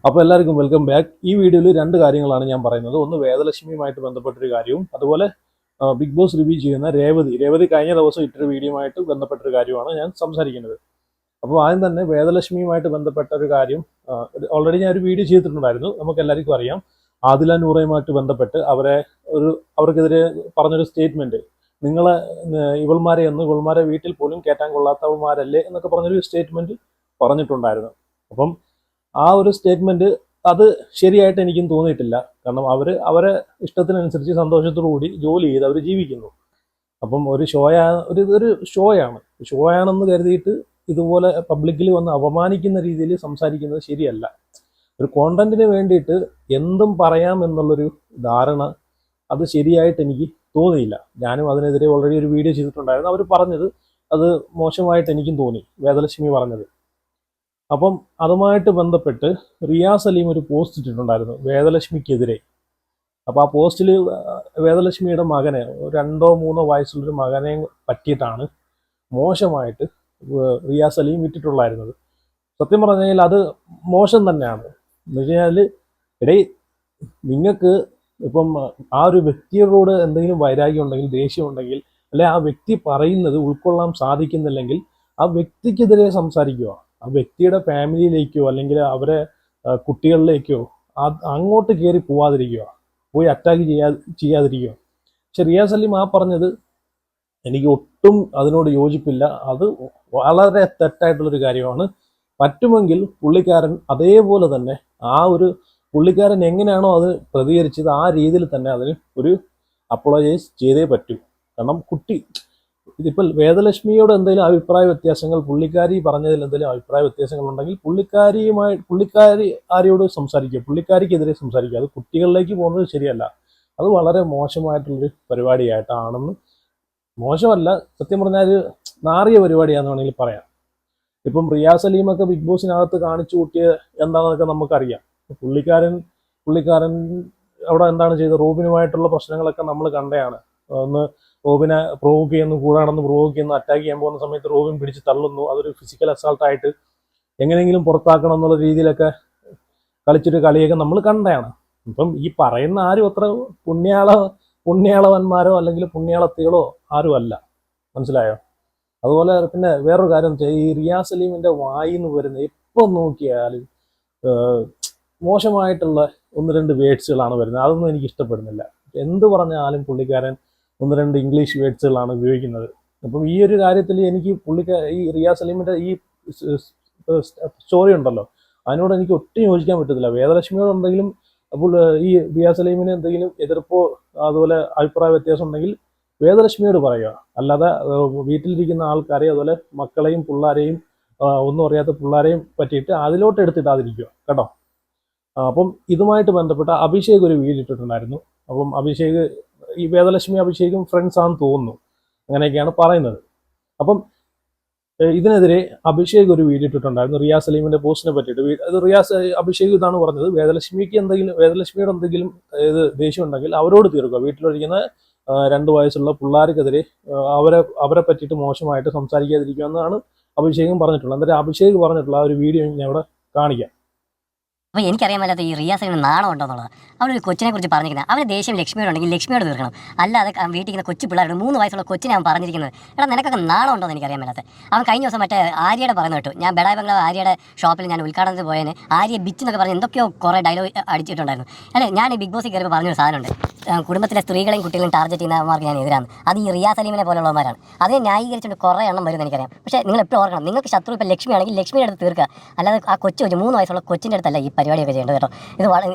അപ്പോൾ എല്ലാവർക്കും welcome back. ഈ വീഡിയോയിൽ രണ്ട് കാര്യങ്ങളാണ് ഞാൻ പറയുന്നത്. ഒന്ന് വേദലക്ഷ്മിയുമായിട്ട് ബന്ധപ്പെട്ടൊരു കാര്യവും, അതുപോലെ ബിഗ് ബോസ് റിവ്യൂ ചെയ്യുന്ന രേവതി കഴിഞ്ഞ ദിവസം ഇട്ടൊരു വീഡിയോയുമായിട്ട് ബന്ധപ്പെട്ടൊരു കാര്യമാണ് ഞാൻ സംസാരിക്കുന്നത്. അപ്പോൾ ആദ്യം തന്നെ വേദലക്ഷ്മിയുമായിട്ട് ബന്ധപ്പെട്ട ഒരു കാര്യം ഓൾറെഡി ഞാൻ ഒരു വീഡിയോ ചെയ്തിട്ടുണ്ടായിരുന്നു. നമുക്ക് എല്ലാവർക്കും അറിയാം, ആദില നൂറയുമായിട്ട് ബന്ധപ്പെട്ട് അവർക്കെതിരെ പറഞ്ഞൊരു സ്റ്റേറ്റ്മെന്റ്, നിങ്ങളെ ഇവൾമാരെ വീട്ടിൽ പോലും കയറ്റാൻ കൊള്ളാത്തവന്മാരല്ലേ എന്നൊക്കെ പറഞ്ഞൊരു സ്റ്റേറ്റ്മെന്റ് പറഞ്ഞിട്ടുണ്ടായിരുന്നു. അപ്പം ആ ഒരു സ്റ്റേറ്റ്മെന്റ് അത് ശരിയായിട്ട് എനിക്കും തോന്നിയിട്ടില്ല. കാരണം അവരെ ഇഷ്ടത്തിനനുസരിച്ച് സന്തോഷത്തോടു കൂടി ജോലി ചെയ്ത് അവർ ജീവിക്കുന്നു. അപ്പം ഒരു ഷോയാണെന്ന് കരുതിയിട്ട് ഇതുപോലെ പബ്ലിക്കിൽ വന്ന് അപമാനിക്കുന്ന രീതിയിൽ സംസാരിക്കുന്നത് ശരിയല്ല. ഒരു കോണ്ടന്റിന് വേണ്ടിയിട്ട് എന്തും പറയാം എന്നുള്ളൊരു ധാരണ അത് ശരിയായിട്ട് എനിക്ക് തോന്നിയില്ല. ഞാനും അതിനെതിരെ ഓൾറെഡി ഒരു വീഡിയോ ചെയ്തിട്ടുണ്ടായിരുന്നു. അവർ പറഞ്ഞത് അത് മോശമായിട്ട് എനിക്കും തോന്നി, വേദലക്ഷ്മി പറഞ്ഞത്. അപ്പം അതുമായിട്ട് ബന്ധപ്പെട്ട് റിയാസ് സലീം ഒരു പോസ്റ്റ് ഇട്ടിട്ടുണ്ടായിരുന്നു വേദലക്ഷ്മിക്കെതിരെ. അപ്പോൾ ആ പോസ്റ്റിൽ വേദലക്ഷ്മിയുടെ മകനെ, 2-3 വയസ്സുള്ളൊരു മകനെ പറ്റിയിട്ടാണ് മോശമായിട്ട് റിയാസ് സലീം ഇട്ടിട്ടുള്ളായിരുന്നത്. സത്യം പറഞ്ഞു കഴിഞ്ഞാൽ അത് മോശം തന്നെയാണ്. എന്ന് വെച്ച് കഴിഞ്ഞാൽ നിങ്ങൾക്ക് ഇപ്പം ആ ഒരു വ്യക്തിയോട് എന്തെങ്കിലും വൈരാഗ്യം ഉണ്ടെങ്കിൽ, ദേഷ്യം ഉണ്ടെങ്കിൽ, അല്ലെ ആ വ്യക്തി പറയുന്നത് ഉൾക്കൊള്ളാൻ സാധിക്കുന്നില്ലെങ്കിൽ ആ വ്യക്തിക്കെതിരെ സംസാരിക്കുക. ആ വ്യക്തിയുടെ ഫാമിലിയിലേക്കോ അല്ലെങ്കിൽ അവരെ കുട്ടികളിലേക്കോ അങ്ങോട്ട് കയറി പോയി അറ്റാക്ക് ചെയ്യാതിരിക്കുക. പക്ഷെ റിയാസ് സലീം ആ പറഞ്ഞത് എനിക്ക് ഒട്ടും അതിനോട് യോജിപ്പില്ല. അത് വളരെ തെറ്റായിട്ടുള്ളൊരു കാര്യമാണ്. പറ്റുമെങ്കിൽ പുള്ളിക്കാരൻ അതേപോലെ തന്നെ പുള്ളിക്കാരൻ എങ്ങനെയാണോ അത് പ്രതികരിച്ചത് ആ രീതിയിൽ തന്നെ അതിന് ഒരു അപ്പോളജൈസ് ചെയ്തേ പറ്റൂ. കാരണം ഇതിപ്പോൾ വേദലക്ഷ്മിയോട് എന്തെങ്കിലും അഭിപ്രായ വ്യത്യാസങ്ങൾ, പുള്ളിക്കാരി പറഞ്ഞതിൽ എന്തെങ്കിലും അഭിപ്രായ വ്യത്യാസങ്ങൾ ഉണ്ടെങ്കിൽ പുള്ളിക്കാരി ആരോട് സംസാരിക്കുക, പുള്ളിക്കാരിക്കെതിരെ സംസാരിക്കുക. അത് കുട്ടികളിലേക്ക് പോകുന്നത് ശരിയല്ല. അത് വളരെ മോശമായിട്ടുള്ളൊരു പരിപാടിയായിട്ടാണെന്ന്, മോശമല്ല, സത്യം പറഞ്ഞാൽ നാറിയ പരിപാടിയാണെന്ന് വേണമെങ്കിൽ പറയാം. ഇപ്പം റിയാസ് സലീമൊക്കെ ബിഗ് ബോസിനകത്ത് കാണിച്ചു കൂട്ടിയ എന്താണെന്നൊക്കെ നമുക്കറിയാം. പുള്ളിക്കാരൻ അവിടെ എന്താണ് ചെയ്തത്, റോബിനുമായിട്ടുള്ള പ്രശ്നങ്ങളൊക്കെ നമ്മൾ കണ്ടതാണ്. ഒന്ന് റോബിനെ പ്രൊവോക്ക് ചെയ്യുന്നു, കൂടാണെന്ന് പ്രൊവോക്ക് ചെയ്യുന്നു, അറ്റാക്ക് ചെയ്യാൻ പോകുന്ന സമയത്ത് റോബിൻ പിടിച്ച് തള്ളുന്നു. അതൊരു ഫിസിക്കൽ അസാൾട്ടായിട്ട് എങ്ങനെയെങ്കിലും പുറത്താക്കണം എന്നുള്ള രീതിയിലൊക്കെ കളിച്ചൊരു കളിയൊക്കെ നമ്മൾ കണ്ടതാണ്. ഇപ്പം ഈ പറയുന്ന ആരും അത്ര പുണ്യാളവന്മാരോ അല്ലെങ്കിൽ പുണ്യാളത്തികളോ ആരും അല്ല, മനസ്സിലായോ? അതുപോലെ പിന്നെ വേറൊരു കാര്യം എന്ന് വെച്ചാൽ, ഈ റിയാസ് സലീമിന്റെ വായിന്ന് വരുന്ന എപ്പം നോക്കിയാലും മോശമായിട്ടുള്ള 1-2 വേർഡ്സുകളാണ് വരുന്നത്. അതൊന്നും എനിക്ക് ഇഷ്ടപ്പെടുന്നില്ല. എന്ത് പറഞ്ഞാലും പുള്ളിക്കാരൻ 1-2 ഇംഗ്ലീഷ് വേർഡ്സുകളാണ് ഉപയോഗിക്കുന്നത്. അപ്പം ഈ ഒരു കാര്യത്തിൽ എനിക്ക് ഈ റിയാസ് സലീമിന്റെ ഈ സ്റ്റോറി ഉണ്ടല്ലോ, അതിനോട് എനിക്ക് ഒട്ടും യോജിക്കാൻ പറ്റത്തില്ല. വേദലക്ഷ്മിയോട് എന്തെങ്കിലും ഈ റിയാസ് സലീമിന് എന്തെങ്കിലും എതിർപ്പോ അതുപോലെ അഭിപ്രായ വ്യത്യാസം ഉണ്ടെങ്കിൽ വേദലക്ഷ്മിയോട് പറയുക. അല്ലാതെ വീട്ടിലിരിക്കുന്ന ആൾക്കാരെ, അതുപോലെ മക്കളെയും പിള്ളേരെയും ഒന്നും അറിയാത്ത പിള്ളേരെയും പറ്റിയിട്ട് അതിലോട്ട് എടുത്തിടാതിരിക്കുക കേട്ടോ. അപ്പം ഇതുമായിട്ട് ബന്ധപ്പെട്ട അഭിഷേക് ഒരു വീഡിയോ ഇട്ടിട്ടുണ്ടായിരുന്നു. അപ്പം ഈ വേദലക്ഷ്മി അഭിഷേകും ഫ്രണ്ട്സ് ആണെന്ന് തോന്നുന്നു, അങ്ങനെയൊക്കെയാണ് പറയുന്നത്. അപ്പം ഇതിനെതിരെ അഭിഷേക് ഒരു വീഡിയോ ഇട്ടിട്ടുണ്ടായിരുന്നു റിയാസ് സലീമിന്റെ പോസ്റ്റിനെ പറ്റിയിട്ട്. അഭിഷേക് ഇതാണ് പറഞ്ഞത്, വേദലക്ഷ്മിയോട് എന്തെങ്കിലും ദേഷ്യം ഉണ്ടെങ്കിൽ അവരോട് തീർക്കുക. വീട്ടിലൊഴിക്കുന്ന 2 വയസ്സുള്ള പിള്ളേർക്കെതിരെ അവരെ പറ്റിയിട്ട് മോശമായിട്ട് സംസാരിക്കാതിരിക്കുക എന്നാണ് അഭിഷേകും പറഞ്ഞിട്ടുള്ളത്. എന്നിട്ട് അഭിഷേക് പറഞ്ഞിട്ടുള്ള ആ ഒരു വീഡിയോ ഞാൻ ഇവിടെ കാണിക്കാം. അപ്പോൾ എനിക്കറിയാൻ മേലാത്ത ഈ റിയാസ് സലീമിന് നാണം ഉണ്ടോ എന്നുള്ളത്. അവനൊരു കൊച്ചിനെ കുറിച്ച് പറഞ്ഞിരിക്കുന്നത്, അവന് ദേഷ്യം ലക്ഷ്മിയോട് ഉണ്ടെങ്കിൽ ലക്ഷ്മിയോട് തീർക്കണം. അല്ലാതെ വീട്ടിൽ ഇരിക്കുന്ന കൊച്ചു പിള്ളേരോട് 3 വയസ്സുള്ള കൊച്ചിനെ അവൻ പറഞ്ഞിരിക്കുന്നത്, എടാ നിനക്കൊക്കെ നാണം ഉണ്ടോ എന്ന് എനിക്കറിയാൻ മേലാത്ത. അവൻ കഴിഞ്ഞ ദിവസം മറ്റേ ആര്യയുടെ പറയുന്നത് കേട്ടു. ഞാൻ ബെഡായി ബംഗ്ലാവ് ആര്യയുടെ ഷോപ്പിൽ ഞാൻ ഉദ്ഘാടനത്തിന് പോയതിന് ആര്യ ബിച്ച് എന്നൊക്കെ പറഞ്ഞ് എന്തൊക്കെയോ കുറേ ഡയലോഗ് അടിച്ചിട്ടുണ്ടായിരുന്നു. അല്ലേ, ഞാൻ ഈ ബിഗ് ബോസിൽ കയറിയപ്പോൾ പറഞ്ഞൊരു സാധനമുണ്ട്, കുടുംബത്തിലെ സ്ത്രീകളെയും കുട്ടികളെയും ടാർഗറ്റ് ചെയ്യുന്നവർക്ക് ഞാൻ എതിരാണ്. അത് ഈ റിയാസ് സലീമിനെ പോലുള്ളവന്മാരാണ്. അതിനെ ന്യായീകരിച്ചുകൊണ്ട് കുറേ എണ്ണം വരുമെന്ന് എനിക്കറിയാം. പക്ഷേ നിങ്ങൾ എപ്പോഴും ഓർക്കണം, നിങ്ങൾക്ക് ശത്രു ഇപ്പോൾ ലക്ഷ്മിയാണെങ്കിൽ ലക്ഷ്മിയുടെ അടുത്ത് തീർക്കുക. അല്ലാതെ ആ 3 വയസ്സുള്ള കൊച്ചിൻ്റെ അടുത്തല്ല ഈ പരിപാടിയൊക്കെ ചെയ്യേണ്ടത് കേട്ടോ.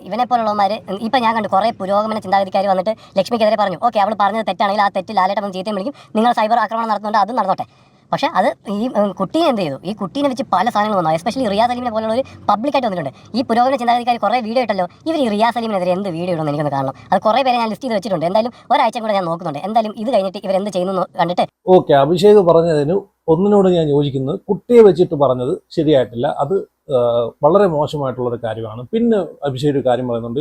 ഇവനെ പോലുള്ളവന്മാർ ഇപ്പം ഞാൻ കണ്ടു കുറേ പുരോഗമന ചിന്താഗതിക്കാർ വന്നിട്ട് ലക്ഷ്മിക്കെതിരെ പറഞ്ഞു, ഓക്കെ അവൾ പറഞ്ഞത് തെറ്റാണെങ്കിൽ ആ തെറ്റ് ലാലേട്ടൻ ചീത്തയും വിളിക്കും, നിങ്ങൾ സൈബർ ആക്രമണം നടത്തുന്നുണ്ട്, അതും നടന്നോട്ടെ. പക്ഷേ അത് ഈ കുട്ടീനെ എന്ത് ചെയ്തു, ഈ കുട്ടീനെ വെച്ച് പല സാധനങ്ങൾ വന്നു. എസ്പെഷ്യലി റിയാസ് സലീമിനെ പോലുള്ള ഒരു പബ്ലിക്കായിട്ട് വന്നിട്ടുണ്ട്. ഈ പുരോഗമന ചിന്താഗതിക്കാർ കുറേ വീഡിയോ ഇട്ടല്ലോ, ഇവർ ഈ റിയാസ് സലീമിനെതിരെ എന്ത് വീഡിയോ ഇടുമെന്ന് എനിക്കൊന്ന് കാണണം. അത് കുറേ പേരെ ഞാൻ ലിസ്റ്റ് ചെയ്ത് വെച്ചിട്ടുണ്ട്. എന്തായാലും ഒരാഴ്ച കൂടെ ഞാൻ നോക്കുന്നുണ്ട്. എന്തായാലും ഇത് കഴിഞ്ഞിട്ട് ഇവരെന്ത് ചെയ്യുന്നു കണ്ടിട്ട്. ഓക്കെ, അഭിഷേക് പറഞ്ഞതിന് ഒന്നിനോട് ഞാൻ യോജിക്കുന്നത്, കുട്ടിയെ വെച്ചിട്ട് പറഞ്ഞത് ശരിയായിട്ടില്ല. അത് വളരെ മോശമായിട്ടുള്ളൊരു കാര്യമാണ്. പിന്നെ അഭിഷേക് ഒരു കാര്യം പറയുന്നുണ്ട്,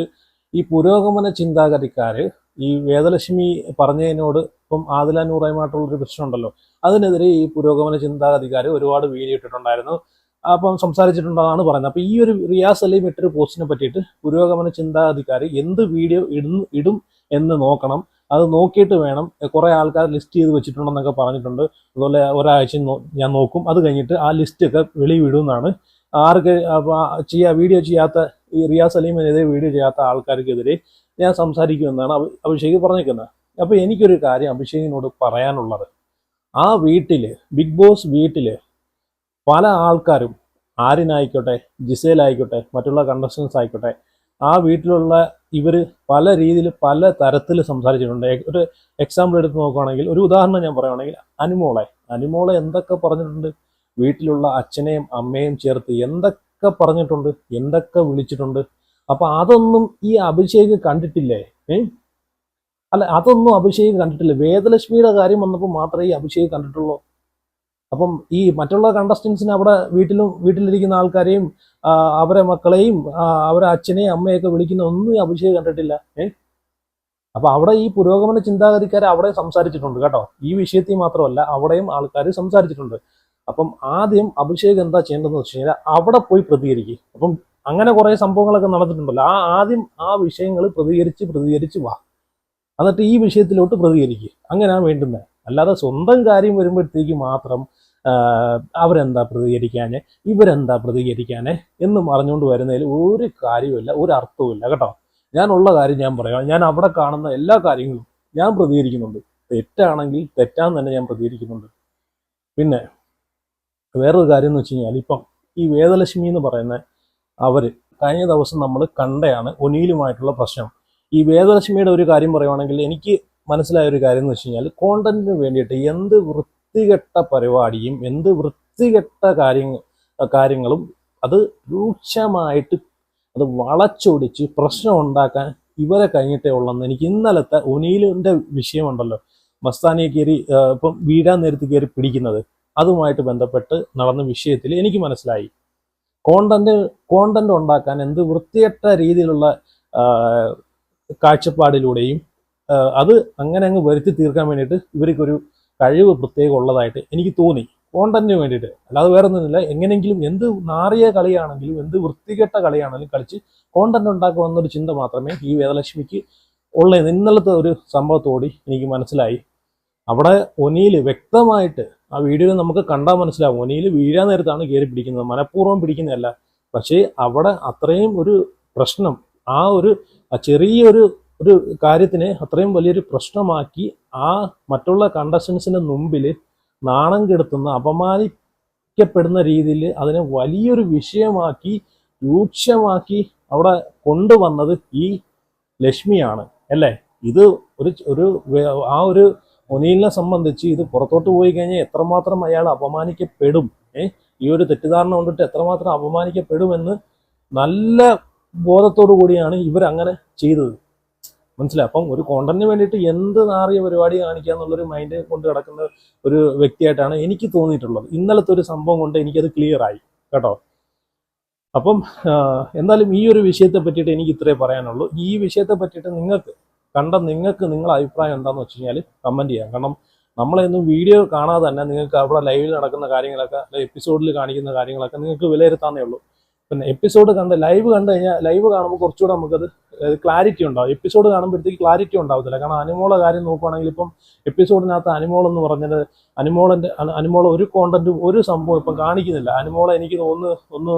ഈ പുരോഗമന ചിന്താഗതിക്കാര് ഈ വേദലക്ഷ്മി പറഞ്ഞതിനോട് ഇപ്പം ആദില നൂറയുമായിട്ടുള്ളൊരു പ്രശ്നമുണ്ടല്ലോ, അതിനെതിരെ ഈ പുരോഗമന ചിന്താഗതിക്കാർ ഒരുപാട് വീഡിയോ ഇട്ടിട്ടുണ്ടായിരുന്നു. അപ്പം സംസാരിച്ചിട്ടുണ്ടെന്നാണ് പറയുന്നത്. അപ്പോൾ ഈ ഒരു റിയാസ് സലീം ഇട്ടൊരു പോസ്റ്റിനെ പറ്റിയിട്ട് പുരോഗമന ചിന്താധികാരി എന്ത് വീഡിയോ ഇടും എന്ന് നോക്കണം. അത് നോക്കിയിട്ട് വേണം. കുറേ ആൾക്കാർ ലിസ്റ്റ് ചെയ്ത് വെച്ചിട്ടുണ്ടെന്നൊക്കെ പറഞ്ഞിട്ടുണ്ട്. അതുപോലെ ഒരാഴ്ച ഞാൻ നോക്കും, അത് കഴിഞ്ഞിട്ട് ആ ലിസ്റ്റൊക്കെ വെളിവിടുമെന്നാണ്. ആർക്ക് വീഡിയോ ചെയ്യാത്ത ഈ റിയാസ് സലീമിനെതിരെ വീഡിയോ ചെയ്യാത്ത ആൾക്കാർക്കെതിരെ ഞാൻ സംസാരിക്കുമെന്നാണ് അഭിഷേക് പറഞ്ഞിരിക്കുന്നത്. അപ്പോൾ എനിക്കൊരു കാര്യം അഭിഷേകിനോട് പറയാനുള്ളത്, ആ വീട്ടിൽ ബിഗ് ബോസ് വീട്ടിൽ പല ആൾക്കാരും, ആര്യനായിക്കോട്ടെ, ജിസേലായിക്കോട്ടെ, മറ്റുള്ള കണ്ടസ്റ്റൻസ് ആയിക്കോട്ടെ, ആ വീട്ടിലുള്ള ഇവർ പല രീതിയിൽ പല തരത്തിൽ സംസാരിച്ചിട്ടുണ്ട്. ഒരു എക്സാമ്പിൾ എടുത്ത് നോക്കുകയാണെങ്കിൽ, ഒരു ഉദാഹരണം ഞാൻ പറയുകയാണെങ്കിൽ, അനുമോളെ എന്തൊക്കെ പറഞ്ഞിട്ടുണ്ട്, വീട്ടിലുള്ള അച്ഛനെയും അമ്മയും ചേർത്ത് എന്തൊക്കെ പറഞ്ഞിട്ടുണ്ട്, എന്തൊക്കെ വിളിച്ചിട്ടുണ്ട്. അപ്പൊ അതൊന്നും ഈ അഭിഷേക് കണ്ടിട്ടില്ലേ? അല്ല, അതൊന്നും അഭിഷേക് കണ്ടിട്ടില്ല. വേദലക്ഷ്മിയുടെ കാര്യം വന്നപ്പോൾ മാത്രമേ ഈ അഭിഷേക് കണ്ടിട്ടുള്ളൂ. അപ്പം ഈ മറ്റുള്ള കണ്ടസ്റ്റൻസിന് അവിടെ വീട്ടിലിരിക്കുന്ന ആൾക്കാരെയും അവരെ മക്കളെയും അവരെ അച്ഛനെയും അമ്മയൊക്കെ വിളിക്കുന്ന ഒന്നും ഈ അഭിഷേക് കണ്ടിട്ടില്ല. അപ്പൊ അവിടെ ഈ പുരോഗമന ചിന്താഗതിക്കാരെ അവിടെ സംസാരിച്ചിട്ടുണ്ട് കേട്ടോ. ഈ വിഷയത്തിൽ മാത്രമല്ല, അവിടെയും ആൾക്കാർ സംസാരിച്ചിട്ടുണ്ട്. അപ്പം ആദ്യം അഭിഷേക് എന്താ ചെയ്യേണ്ടതെന്ന് വെച്ച് കഴിഞ്ഞാൽ അവിടെ പോയി പ്രതികരിക്കും. അപ്പം അങ്ങനെ കുറെ സംഭവങ്ങളൊക്കെ നടന്നിട്ടുണ്ടല്ലോ, ആദ്യം ആ വിഷയങ്ങൾ പ്രതികരിച്ച് വാ, എന്നിട്ട് ഈ വിഷയത്തിലോട്ട് പ്രതികരിക്കുക. അങ്ങനെയാണ് വേണ്ടുന്നത്. അല്ലാതെ സ്വന്തം കാര്യം വരുമ്പോഴത്തേക്ക് മാത്രം അവരെന്താ പ്രതികരിക്കാന്, ഇവരെന്താ പ്രതികരിക്കാന് എന്ന് പറഞ്ഞുകൊണ്ട് വരുന്നതിൽ ഒരു കാര്യമില്ല, ഒരു അർത്ഥവുമില്ല കേട്ടോ. ഞാനുള്ള കാര്യം ഞാൻ പറയാം. ഞാൻ അവിടെ കാണുന്ന എല്ലാ കാര്യങ്ങളും ഞാൻ പ്രതികരിക്കുന്നുണ്ട്. തെറ്റാണെങ്കിൽ തെറ്റാന്ന് തന്നെ ഞാൻ പ്രതികരിക്കുന്നുണ്ട്. പിന്നെ വേറൊരു കാര്യം എന്ന് വെച്ച് കഴിഞ്ഞാൽ, ഇപ്പം ഈ വേദലക്ഷ്മി എന്ന് പറയുന്ന അവര് കഴിഞ്ഞ ദിവസം നമ്മൾ കണ്ടയാണ് ഒനീലുമായിട്ടുള്ള പ്രശ്നം. ഈ വേദലക്ഷ്മിയുടെ ഒരു കാര്യം പറയുവാണെങ്കിൽ, എനിക്ക് മനസ്സിലായ ഒരു കാര്യം എന്ന് വെച്ച് കഴിഞ്ഞാൽ, കോണ്ടന്റിന് വേണ്ടിയിട്ട് എന്ത് വൃത്തികെട്ട പരിപാടിയും എന്ത് വൃത്തികെട്ട കാര്യങ്ങളും അത് രൂക്ഷമായിട്ട് അത് വളച്ചൊടിച്ച് പ്രശ്നം ഉണ്ടാക്കാൻ ഇവരെ കഴിഞ്ഞിട്ടേ ഉള്ളെന്ന് എനിക്ക് ഇന്നലത്തെ ഒനീലിന്റെ വിഷയമുണ്ടല്ലോ, മസ്താനിയെ കയറി ഇപ്പം വീഴാൻ നേരത്ത് കയറി പിടിക്കുന്നത്, അതുമായിട്ട് ബന്ധപ്പെട്ട് നടന്ന വിഷയത്തിൽ എനിക്ക് മനസ്സിലായി കോണ്ടന്റ് ഉണ്ടാക്കാൻ എന്ത് വൃത്തികെട്ട രീതിയിലുള്ള കാഴ്ചപ്പാടിലൂടെയും അത് അങ്ങനെ അങ്ങ് വരുത്തി തീർക്കാൻ വേണ്ടിയിട്ട് ഇവർക്കൊരു കഴിവ് പ്രത്യേകം ഉള്ളതായിട്ട് എനിക്ക് തോന്നി. കോണ്ടന്റിന് വേണ്ടിയിട്ട്, അല്ലാതെ വേറെ ഒന്നുമില്ല. എങ്ങനെയെങ്കിലും എന്ത് നാറിയ കളിയാണെങ്കിലും എന്ത് വൃത്തികെട്ട കളിയാണെങ്കിലും കളിച്ച് കോണ്ടന്റ് ഉണ്ടാക്കുമെന്നൊരു ചിന്ത മാത്രമേ ഈ വേദലക്ഷ്മിക്ക് ഉള്ള ഇന്നലത്തെ ഒരു സംഭവത്തോടി എനിക്ക് മനസ്സിലായി. അവിടെ ഒനീല് വ്യക്തമായിട്ട് ആ വീഡിയോയിൽ നമുക്ക് കണ്ടാൽ മനസ്സിലാവും, ഒനീല് വീഴാൻ നേരത്താണ് കയറി പിടിക്കുന്നത്, മനഃപൂർവ്വം പിടിക്കുന്നതല്ല. പക്ഷേ അവിടെ അത്രയും ഒരു പ്രശ്നം, ആ ചെറിയൊരു കാര്യത്തിനെ അത്രയും വലിയൊരു പ്രശ്നമാക്കി ആ മറ്റുള്ള കണ്ടസ്റ്റൻസിന്റെ മുമ്പിൽ നാണം കെടുത്തുന്ന, അപമാനിക്കപ്പെടുന്ന രീതിയിൽ അതിനെ വലിയൊരു വിഷയമാക്കി രൂക്ഷമാക്കി അവിടെ കൊണ്ടുവന്നത് ഈ ലക്ഷ്മിയാണ് അല്ലേ. ഇത് ആ ഒരു ഒനീലിനെ സംബന്ധിച്ച് ഇത് പുറത്തോട്ട് പോയി കഴിഞ്ഞാൽ എത്രമാത്രം അയാൾ അപമാനിക്കപ്പെടും, ഈ ഒരു തെറ്റിദ്ധാരണ കൊണ്ടിട്ട് എത്രമാത്രം അപമാനിക്കപ്പെടുമെന്ന് നല്ല ബോധത്തോടു കൂടിയാണ് ഇവരങ്ങനെ ചെയ്തത്. മനസ്സിലായി. അപ്പം ഒരു കോണ്ടന്റിന് വേണ്ടിയിട്ട് എന്ത് നാറിയ പരിപാടി കാണിക്കുക എന്നുള്ളൊരു മൈൻഡ് കൊണ്ട് കിടക്കുന്ന ഒരു വ്യക്തിയായിട്ടാണ് എനിക്ക് തോന്നിയിട്ടുള്ളത്. ഇന്നലത്തെ ഒരു സംഭവം കൊണ്ട് എനിക്കത് ക്ലിയർ ആയി കേട്ടോ. അപ്പം എന്തായാലും ഈ ഒരു വിഷയത്തെ പറ്റിയിട്ട് എനിക്ക് ഇത്രേ പറയാനുള്ളൂ. ഈ വിഷയത്തെ പറ്റിയിട്ട് നിങ്ങൾക്ക് നിങ്ങളുടെ അഭിപ്രായം എന്താണെന്ന് വെച്ച് കഴിഞ്ഞാൽ കമൻറ്റ് ചെയ്യാം. കാരണം നമ്മളെയൊന്നും വീഡിയോ കാണാതെ തന്നെ നിങ്ങൾക്ക് അവിടെ ലൈവിൽ നടക്കുന്ന കാര്യങ്ങളൊക്കെ, എപ്പിസോഡിൽ കാണിക്കുന്ന കാര്യങ്ങളൊക്കെ നിങ്ങൾക്ക് വിലയിരുത്താനേ ഉള്ളൂ. പിന്നെ എപ്പിസോഡ് ലൈവ് കണ്ടു കഴിഞ്ഞാൽ, ലൈവ് കാണുമ്പോൾ കുറച്ചുകൂടെ നമുക്കത് ക്ലാരിറ്റി ഉണ്ടാവും. എപ്പിസോഡ് കാണുമ്പോഴത്തേക്ക് ക്ലാരിറ്റി ഉണ്ടാവത്തില്ല. കാരണം അനുമോളെ കാര്യം നോക്കുകയാണെങ്കിൽ ഇപ്പം എപ്പിസോഡിനകത്ത് അനുമോൾ എന്ന് പറഞ്ഞത് അനുമോളെ ഒരു കോണ്ടന്റും ഒരു സംഭവം ഇപ്പം കാണിക്കുന്നില്ല. അനുമോളെ എനിക്ക് തോന്നുന്നു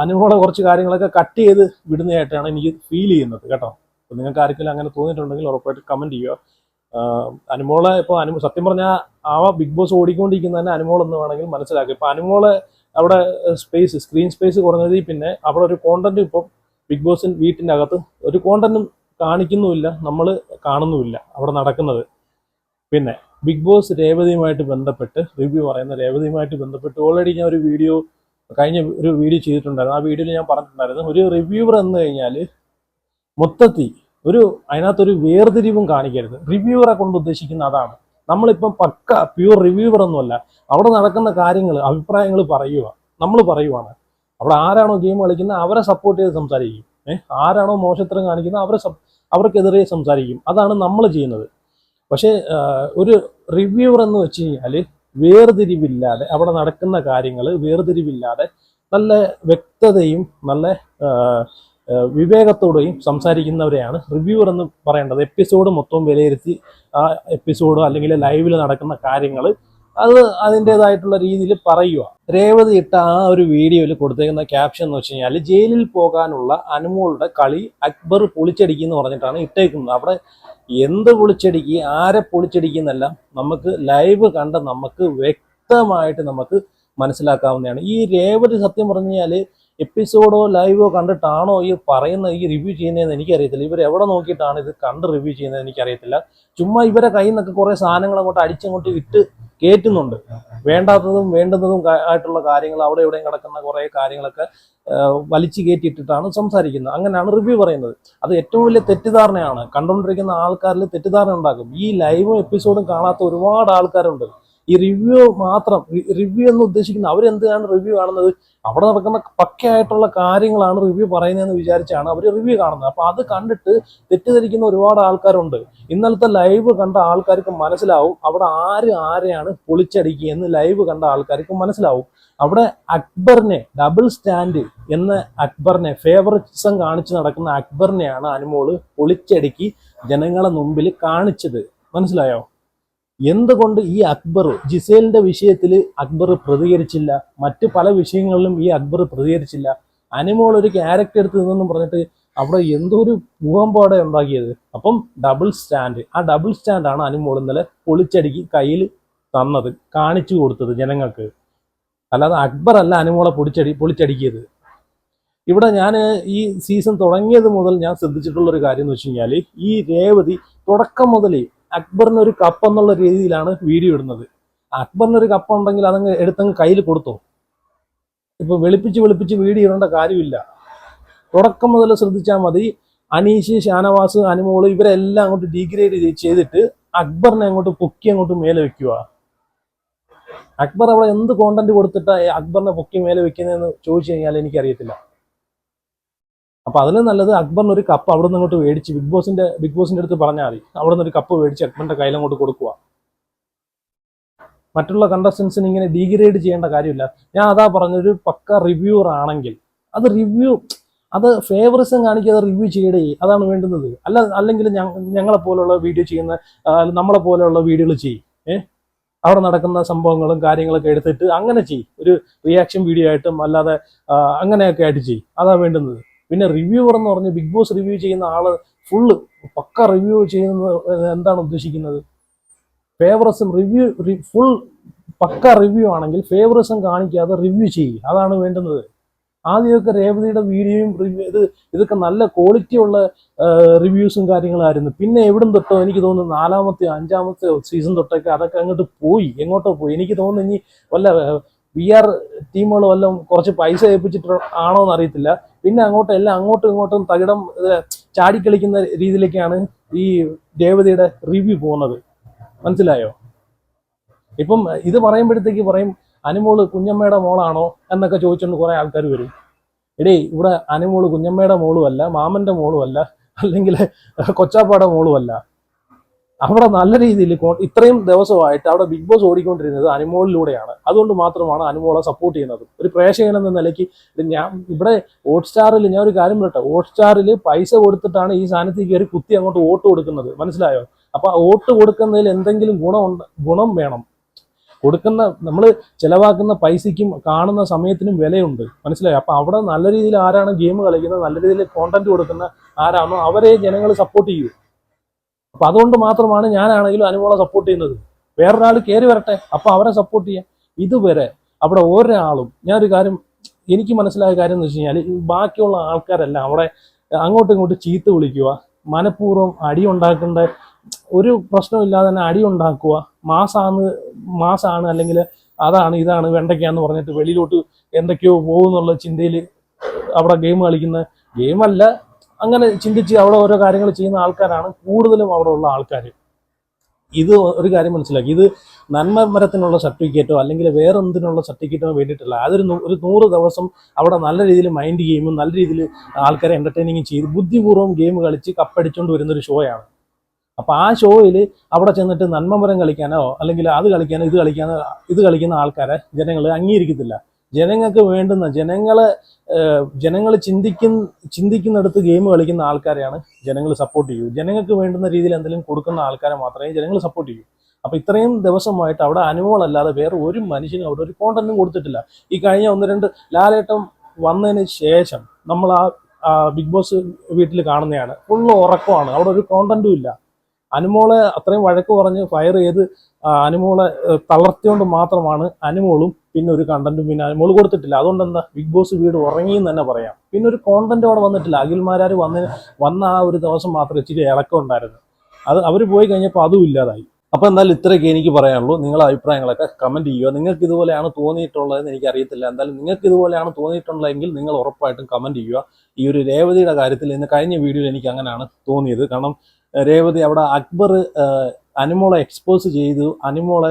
അനുമോളെ കുറച്ച് കാര്യങ്ങളൊക്കെ കട്ട് ചെയ്ത് വിടുന്നതായിട്ടാണ് എനിക്ക് ഫീൽ ചെയ്യുന്നത് കേട്ടോ. അപ്പം നിങ്ങൾക്ക് ആർക്കെങ്കിലും അങ്ങനെ തോന്നിയിട്ടുണ്ടെങ്കിൽ ഉറപ്പായിട്ട് കമൻറ്റ് ചെയ്യുക. അനുമോളെ ഇപ്പോൾ സത്യം പറഞ്ഞാൽ ബിഗ് ബോസ് ഓടിക്കൊണ്ടിരിക്കുന്ന തന്നെ അനുമോൾ എന്ന് വേണമെങ്കിൽ മനസ്സിലാക്കുക. ഇപ്പം അനുമോളെ അവിടെ സ്ക്രീൻ സ്പേസ് കുറഞ്ഞതിൽ പിന്നെ അവിടെ ഒരു കോണ്ടന്റ് ഇപ്പം ബിഗ് ബോസിൻ വീട്ടിൻ്റെ അകത്ത് ഒരു കോണ്ടന്റും കാണിക്കുന്നുമില്ല, നമ്മൾ കാണുന്നുമില്ല അവിടെ നടക്കുന്നത്. പിന്നെ ബിഗ് ബോസ് രേവതിയുമായിട്ട് ബന്ധപ്പെട്ട് രേവതിയുമായിട്ട് ബന്ധപ്പെട്ട് ഓൾറെഡി ഞാൻ ഒരു വീഡിയോ ചെയ്തിട്ടുണ്ടായിരുന്നു. ആ വീഡിയോയിൽ ഞാൻ പറഞ്ഞിട്ടുണ്ടായിരുന്നു, ഒരു റിവ്യൂവർ എന്ന് കഴിഞ്ഞാൽ മൊത്തത്തിൽ അതിനകത്തൊരു വേർതിരിവും കാണിക്കരുത്. റിവ്യൂവറെ കൊണ്ട് ഉദ്ദേശിക്കുന്ന അതാണ്. നമ്മളിപ്പം പക്ക പ്യൂർ റിവ്യൂവർ ഒന്നുമല്ല. അവിടെ നടക്കുന്ന കാര്യങ്ങൾ, അഭിപ്രായങ്ങൾ നമ്മൾ പറയുവാണ്. അവിടെ ആരാണോ ഗെയിം കളിക്കുന്നത് അവരെ സപ്പോർട്ട് ചെയ്ത് സംസാരിക്കും. ആരാണോ മോശത്തരം കാണിക്കുന്നത് അവർക്കെതിരെ സംസാരിക്കും. അതാണ് നമ്മൾ ചെയ്യുന്നത്. പക്ഷേ ഒരു റിവ്യൂവർ എന്ന് വെച്ച് കഴിഞ്ഞാൽ വേർതിരിവില്ലാതെ അവിടെ നടക്കുന്ന കാര്യങ്ങൾ വേർതിരിവില്ലാതെ നല്ല വ്യക്തതയും നല്ല വിവേകത്തോടെയും സംസാരിക്കുന്നവരെയാണ് റിവ്യൂവർ എന്ന് പറയേണ്ടത്. എപ്പിസോഡ് മൊത്തം വിലയിരുത്തി ആ എപ്പിസോഡോ അല്ലെങ്കിൽ ലൈവിൽ നടക്കുന്ന കാര്യങ്ങൾ അത് അതിൻ്റെതായിട്ടുള്ള രീതിയിൽ പറയുക. രേവതി ഇട്ട ആ ഒരു വീഡിയോയിൽ കൊടുത്തേക്കുന്ന ക്യാപ്ഷൻ എന്ന് വെച്ച് കഴിഞ്ഞാൽ ജയിലിൽ പോകാനുള്ള അനുമോളുടെ കളി അക്ബർ പൊളിച്ചടിക്കുക എന്ന് പറഞ്ഞിട്ടാണ് ഇട്ടേക്കുന്നത്. അവിടെ എന്ത് പൊളിച്ചടിക്കി ആരെ പൊളിച്ചടിക്കുന്നല്ല നമുക്ക് ലൈവ് കണ്ട നമുക്ക് വ്യക്തമായിട്ട് നമുക്ക് മനസ്സിലാക്കാവുന്നതാണ്. ഈ രേവതി സത്യം പറഞ്ഞു കഴിഞ്ഞാൽ എപ്പിസോഡോ ലൈവോ കണ്ടിട്ടാണോ ഈ പറയുന്ന ഈ റിവ്യൂ ചെയ്യുന്നതെന്ന് എനിക്കറിയത്തില്ല. ഇവർ എവിടെ നോക്കിയിട്ടാണ് ഇത് കണ്ട് റിവ്യൂ ചെയ്യുന്നത് എനിക്കറിയത്തില്ല. ചുമ്മാ ഇവരെ കയ്യിൽ നിന്നൊക്കെ കുറേ സാധനങ്ങൾ അങ്ങോട്ട് അടിച്ചങ്ങോട്ട് ഇട്ട് കയറ്റുന്നുണ്ട്. വേണ്ടാത്തതും വേണ്ടുന്നതും ആയിട്ടുള്ള കാര്യങ്ങൾ അവിടെ ഇവിടെയും കിടക്കുന്ന കുറേ കാര്യങ്ങളൊക്കെ വലിച്ചു കയറ്റിയിട്ടിട്ടാണ് സംസാരിക്കുന്നത്. അങ്ങനെയാണ് റിവ്യൂ പറയുന്നത്. അത് ഏറ്റവും വലിയ തെറ്റിദ്ധാരണയാണ്. കണ്ടുകൊണ്ടിരിക്കുന്ന ആൾക്കാരിൽ തെറ്റിദ്ധാരണ ഉണ്ടാക്കും. ഈ ലൈവും എപ്പിസോഡും കാണാത്ത ഒരുപാട് ആൾക്കാരുണ്ട്. ഈ റിവ്യൂ മാത്രം റിവ്യൂ എന്ന് ഉദ്ദേശിക്കുന്നത് അവരെന്താണ് റിവ്യൂ കാണുന്നത്? അവിടെ നടക്കുന്ന പക്കയായിട്ടുള്ള കാര്യങ്ങളാണ് റിവ്യൂ പറയുന്നതെന്ന് വിചാരിച്ചാണ് അവർ റിവ്യൂ കാണുന്നത്. അപ്പൊ അത് കണ്ടിട്ട് തെറ്റിദ്ധരിക്കുന്ന ഒരുപാട് ആൾക്കാരുണ്ട്. ഇന്നലത്തെ ലൈവ് കണ്ട ആൾക്കാർക്ക് മനസ്സിലാവും അവിടെ ആരെയാണ് പൊളിച്ചടിക്കുക എന്ന്. ലൈവ് കണ്ട ആൾക്കാർക്ക് മനസ്സിലാവും അവിടെ അക്ബറിനെ ഡബിൾ സ്റ്റാൻഡ് എന്ന അക്ബറിനെ ഫേവറിസം കാണിച്ച് നടക്കുന്ന അക്ബറിനെയാണ് അനുമോള് പൊളിച്ചടുക്കി ജനങ്ങളെ മുമ്പിൽ കാണിച്ചത്. മനസ്സിലായോ? എന്തുകൊണ്ട് ഈ അക്ബർ ജിസേലിന്റെ വിഷയത്തിൽ അക്ബർ പ്രതികരിച്ചില്ല? മറ്റ് പല വിഷയങ്ങളിലും ഈ അക്ബർ പ്രതികരിച്ചില്ല. അനുമോൾ ഒരു ക്യാരക്ടർ എടുത്ത് നിന്നെന്നും പറഞ്ഞിട്ട് അവിടെ എന്തോ ഒരു ഭൂകമ്പാടെ ഉണ്ടാക്കിയത്. അപ്പം ഡബിൾ സ്റ്റാൻഡ്, ആ ഡബിൾ സ്റ്റാൻഡാണ് അനുമോൾ ഇന്നലെ പൊളിച്ചടുക്കി കയ്യിൽ തന്നത്, കാണിച്ചു കൊടുത്തത് ജനങ്ങൾക്ക്. അല്ലാതെ അക്ബർ അല്ല അനുമോളെ പൊളിച്ചടിക്കിയത്. ഇവിടെ ഞാൻ ഈ സീസൺ തുടങ്ങിയത് മുതൽ ഞാൻ ശ്രദ്ധിച്ചിട്ടുള്ള ഒരു കാര്യം എന്ന് വെച്ച് കഴിഞ്ഞാൽ ഈ രേവതി തുടക്കം മുതൽ അക്ബറിന് ഒരു കപ്പ് എന്നുള്ള രീതിയിലാണ് വീഡിയോ ഇടുന്നത്. അക്ബറിന് ഒരു കപ്പ് ഉണ്ടെങ്കിൽ അതങ്ങ് എടുത്തങ്ങ് കയ്യിൽ കൊടുത്തോ. ഇപ്പൊ വെളുപ്പിച്ച് വീഡിയോ ഇടേണ്ട കാര്യമില്ല. തുടക്കം മുതൽ ശ്രദ്ധിച്ചാൽ മതി. അനീഷ്, ഷാനവാസ്, അനുമോള് ഇവരെല്ലാം അങ്ങോട്ട് ഡീഗ്രേഡ് ചെയ്തിട്ട് അക്ബറിനെ അങ്ങോട്ട് പൊക്കി അങ്ങോട്ട് മേലെ വെക്കുക. അക്ബർ അവിടെ എന്ത് കോണ്ടന്റ് കൊടുത്തിട്ടാ അക്ബറിനെ പൊക്കി മേലെ വെക്കുന്നതെന്ന് ചോദിച്ചു കഴിഞ്ഞാൽ എനിക്കറിയത്തില്ല. അപ്പൊ അതിന് നല്ലത് അക്ബറിന് ഒരു കപ്പ് അവിടെ നിന്ന് അങ്ങോട്ട് മേടിച്ച് ബിഗ് ബോസിന്റെ അടുത്ത് പറഞ്ഞാൽ മതി. അവിടെ നിന്ന് ഒരു കപ്പ് മേടിച്ച് അക്ബറിന്റെ കയ്യിൽ അങ്ങോട്ട് കൊടുക്കുക. മറ്റുള്ള കണ്ടസ്റ്റൻസിന് ഇങ്ങനെ ഡീഗ്രേഡ് ചെയ്യേണ്ട കാര്യമില്ല. ഞാൻ അതാ പറഞ്ഞൊരു പക്ക റിവ്യൂവർ ആണെങ്കിൽ അത് ഫേവറിസം കാണിക്കാതെ റിവ്യൂ ചെയ്യടേ, അതാണ് വേണ്ടുന്നത്. അല്ലെങ്കിൽ ഞങ്ങളെ പോലുള്ള വീഡിയോ ചെയ്യുന്ന നമ്മളെ പോലെയുള്ള വീഡിയോകൾ ചെയ്യും. അവിടെ നടക്കുന്ന സംഭവങ്ങളും കാര്യങ്ങളൊക്കെ എടുത്തിട്ട് അങ്ങനെ ചെയ്യും. ഒരു റിയാക്ഷൻ വീഡിയോ ആയിട്ടും അല്ലാതെ അങ്ങനെയൊക്കെ ആയിട്ട് ചെയ്യും. അതാ വേണ്ടുന്നത്. പിന്നെ റിവ്യൂവർ എന്ന് പറഞ്ഞ് ബിഗ് ബോസ് റിവ്യൂ ചെയ്യുന്ന ആള് ഫുള്ള് പക്ക റിവ്യൂ ചെയ്യുന്നത് എന്താണ് ഉദ്ദേശിക്കുന്നത്? ഫേവറിസം ഫുൾ പക്ക റിവ്യൂ ആണെങ്കിൽ ഫേവറിസം കാണിക്കാതെ റിവ്യൂ ചെയ്യും. അതാണ് വേണ്ടുന്നത്. ആദ്യമൊക്കെ രേവതിയുടെ വീഡിയോയും ഇതൊക്കെ നല്ല ക്വാളിറ്റി ഉള്ള റിവ്യൂസും കാര്യങ്ങളായിരുന്നു. പിന്നെ എവിടും തൊട്ടോ എനിക്ക് തോന്നുന്നു 4-ാമത്തെ 5-ാമത്തെ സീസൺ തൊട്ടൊക്കെ അതൊക്കെ അങ്ങോട്ട് പോയി. എങ്ങോട്ടോ പോയി. എനിക്ക് തോന്നുന്നു ഇനി വല്ല VR ടീമുകൾ വല്ലതും കുറച്ച് പൈസ ഏൽപ്പിച്ചിട്ട് ആണോ എന്ന് അറിയത്തില്ല. പിന്നെ എല്ലാം അങ്ങോട്ടും ഇങ്ങോട്ടും തകിടം ചാടിക്കളിക്കുന്ന രീതിയിലേക്കാണ് ഈ രേവതിയുടെ റിവ്യൂ പോകുന്നത്. മനസ്സിലായോ? ഇപ്പം ഇത് പറയുമ്പോഴത്തേക്ക് പറയും അനുമോള് കുഞ്ഞമ്മയുടെ മോളാണോ എന്നൊക്കെ ചോദിച്ചുകൊണ്ട് കുറെ ആൾക്കാർ വരും. എടേ, ഇവിടെ അനുമോള് കുഞ്ഞമ്മയുടെ മോളും അല്ല, മാമന്റെ മോളും അല്ല, അല്ലെങ്കിൽ കൊച്ചാപ്പാടെ മോളും അല്ല. അവിടെ നല്ല രീതിയിൽ ഇത്രയും ദിവസമായിട്ട് അവിടെ ബിഗ് ബോസ് ഓടിക്കൊണ്ടിരുന്നത് അനുമോളിലൂടെയാണ്. അതുകൊണ്ട് മാത്രമാണ് അനുമോളെ സപ്പോർട്ട് ചെയ്യുന്നത്. ഒരു പ്രേക്ഷകൻ എന്ന നിലയ്ക്ക് ഞാൻ ഇവിടെ ഹോട്ട്സ്റ്റാറിൽ ഞാൻ ഒരു കാര്യം പറയട്ടെ, ഹോട്ട്സ്റ്റാറിൽ പൈസ കൊടുത്തിട്ടാണ് ഈ സാധനത്തിൽ കയറി കുത്തി അങ്ങോട്ട് വോട്ട് കൊടുക്കുന്നത്. മനസ്സിലായോ? അപ്പൊ വോട്ട് കൊടുക്കുന്നതിൽ എന്തെങ്കിലും ഗുണം വേണം. നമ്മൾ ചെലവാക്കുന്ന പൈസയ്ക്കും കാണുന്ന സമയത്തിനും വിലയുണ്ട്. മനസ്സിലായോ? അപ്പൊ അവിടെ നല്ല രീതിയിൽ ആരാണ് ഗെയിം കളിക്കുന്നത്, നല്ല രീതിയിൽ കോണ്ടന്റ് കൊടുക്കുന്ന ആരാണോ അവരെ ജനങ്ങൾ സപ്പോർട്ട് ചെയ്യൂ. അപ്പൊ അതുകൊണ്ട് മാത്രമാണ് ഞാനാണെങ്കിലും അനുമോളെ സപ്പോർട്ട് ചെയ്യുന്നത്. വേറൊരാൾ കയറി വരട്ടെ, അപ്പൊ അവരെ സപ്പോർട്ട് ചെയ്യാം. ഇതുവരെ അവിടെ ഒരാളും ഞാനൊരു കാര്യം എനിക്ക് മനസ്സിലായ കാര്യം എന്ന് വെച്ച് കഴിഞ്ഞാൽ ബാക്കിയുള്ള ആൾക്കാരെല്ലാം അവിടെ അങ്ങോട്ടും ഇങ്ങോട്ടും ചീത്ത വിളിക്കുക, മനഃപൂർവ്വം അടി ഉണ്ടാക്കേണ്ട ഒരു പ്രശ്നമില്ലാതെ തന്നെ അടി ഉണ്ടാക്കുക, മാസാണ് അല്ലെങ്കിൽ അതാണ് ഇതാണ് വെണ്ടയ്ക്കാന്ന് പറഞ്ഞിട്ട് വെളിയിലോട്ട് എന്തൊക്കെയോ പോകുന്നുള്ള ചിന്തയിൽ അവിടെ ഗെയിം കളിക്കുന്ന ഗെയിമല്ല, അങ്ങനെ ചിന്തിച്ച് അവിടെ ഓരോ കാര്യങ്ങൾ ചെയ്യുന്ന ആൾക്കാരാണ് കൂടുതലും അവിടെ ഉള്ള ആൾക്കാർ. ഇത് ഒരു കാര്യം മനസ്സിലാക്കി, ഇത് നന്മ മരത്തിനുള്ള സർട്ടിഫിക്കറ്റോ അല്ലെങ്കിൽ വേറെ എന്തിനുള്ള സർട്ടിഫിക്കറ്റോ വേണ്ടിയിട്ടില്ല. ഒരു 100 ദിവസം അവിടെ നല്ല രീതിയിൽ മൈൻഡ് ഗെയിമും നല്ല രീതിയിൽ ആൾക്കാരെ എന്റർടൈനിങ് ചെയ്ത് ബുദ്ധിപൂർവ്വം ഗെയിം കളിച്ച് കപ്പടിച്ചുകൊണ്ട് വരുന്നൊരു ഷോയാണ്. അപ്പോൾ ആ ഷോയിൽ അവിടെ ചെന്നിട്ട് നന്മമരം കളിക്കാനോ അല്ലെങ്കിൽ അത് കളിക്കാനോ ഇത് കളിക്കുന്ന ആൾക്കാരെ ജനങ്ങൾ അംഗീകരിക്കത്തില്ല. ജനങ്ങൾക്ക് വേണ്ടുന്ന ജനങ്ങൾ ചിന്തിക്കുന്നിടത്ത് ഗെയിം കളിക്കുന്ന ആൾക്കാരെയാണ് ജനങ്ങൾ സപ്പോർട്ട് ചെയ്യൂ. ജനങ്ങൾക്ക് വേണ്ടുന്ന രീതിയിൽ എന്തെങ്കിലും കൊടുക്കുന്ന ആൾക്കാരെ മാത്രമേ ജനങ്ങൾ സപ്പോർട്ട് ചെയ്യൂ. അപ്പൊ ഇത്രയും ദിവസമായിട്ട് അവിടെ അനുമോളല്ലാതെ വേറെ ഒരു മനുഷ്യനും അവിടെ ഒരു കോണ്ടന്റും കൊടുത്തിട്ടില്ല. ഈ കഴിഞ്ഞ 1-2 ലാലേട്ടൻ വന്നതിന് ശേഷം നമ്മൾ ആ ബിഗ് ബോസ് വീട്ടിൽ കാണുന്നതാണ്. ഫുള്ള് ഉറക്കമാണ്, അവിടെ ഒരു കോണ്ടന്റും ഇല്ല. അനുമോളെ അത്രയും വഴക്ക് പറഞ്ഞ് ഫയർ ചെയ്ത് അനുമോളെ തളർത്തിയോണ്ട് മാത്രമാണ് അനുമോളും പിന്നെ ഒരു കണ്ടന്റും പിന്നെ അനുമോൾ കൊടുത്തിട്ടില്ല. അതുകൊണ്ട് എന്താ ബിഗ് ബോസ് വീട് ഉറങ്ങിയെന്ന് തന്നെ പറയാം. പിന്നെ ഒരു കോണ്ടന്റ് അവിടെ വന്നിട്ടില്ല. അഖിൽമാരാർ വന്ന ആ ഒരു ദിവസം മാത്രം ഇച്ചിരി ഇളക്കം ഉണ്ടായിരുന്നു. അത് അവർ പോയി കഴിഞ്ഞപ്പോൾ അതും ഇല്ലാതായി. അപ്പോൾ എന്തായാലും ഇത്രയൊക്കെ എനിക്ക് പറയാനുള്ളൂ. നിങ്ങളുടെ അഭിപ്രായങ്ങളൊക്കെ കമന്റ് ചെയ്യുക. നിങ്ങൾക്ക് ഇതുപോലെയാണ് തോന്നിയിട്ടുള്ളതെന്ന് എനിക്കറിയത്തില്ല. എന്തായാലും നിങ്ങൾക്ക് ഇതുപോലെയാണ് തോന്നിയിട്ടുള്ളതെങ്കിൽ നിങ്ങൾ ഉറപ്പായിട്ടും കമന്റ് ചെയ്യുക. ഈ ഒരു രേവതിയുടെ കാര്യത്തിൽ ഇന്ന് കഴിഞ്ഞ വീഡിയോയിൽ എനിക്ക് അങ്ങനെയാണ് തോന്നിയത്. കാരണം രേവതി അവിടെ അക്ബർ അനുമോളെ എക്സ്പോസ് ചെയ്തു, അനുമോളെ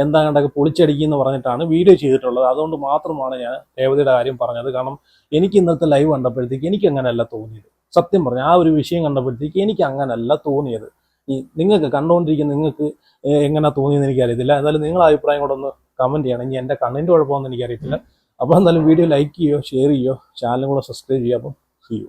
എന്താ കണ്ടൊക്കെ പൊളിച്ചടിക്കുമെന്ന് പറഞ്ഞിട്ടാണ് വീഡിയോ ചെയ്തിട്ടുള്ളത്. അതുകൊണ്ട് മാത്രമാണ് ഞാൻ രേവതിയുടെ കാര്യം പറഞ്ഞത്. കാരണം എനിക്ക് ഇന്നത്തെ ലൈവ് കണ്ടപ്പോഴത്തേക്ക് എനിക്ക് അങ്ങനെയല്ല തോന്നിയത്. സത്യം പറഞ്ഞ ആ ഒരു വിഷയം കണ്ടപ്പോഴത്തേക്ക് എനിക്ക് അങ്ങനെയല്ല തോന്നിയത്. ഈ നിങ്ങൾക്ക് കണ്ടുകൊണ്ടിരിക്കുന്ന നിങ്ങൾക്ക് എങ്ങനെ തോന്നിയെന്ന് എനിക്കറിയത്തില്ല. എന്തായാലും നിങ്ങളുടെ അഭിപ്രായം കൂടെ ഒന്ന് കമന്റ് ചെയ്യണം. ഇനി എൻ്റെ കണ്ണിൻ്റെ കുഴപ്പമൊന്നും എനിക്കറിയത്തില്ല. അപ്പോൾ എന്തായാലും വീഡിയോ ലൈക്ക് ചെയ്യുകയോ ഷെയർ ചെയ്യുകയോ ചാനലും കൂടെ സബ്സ്ക്രൈബ് ചെയ്യുക. അപ്പം see you.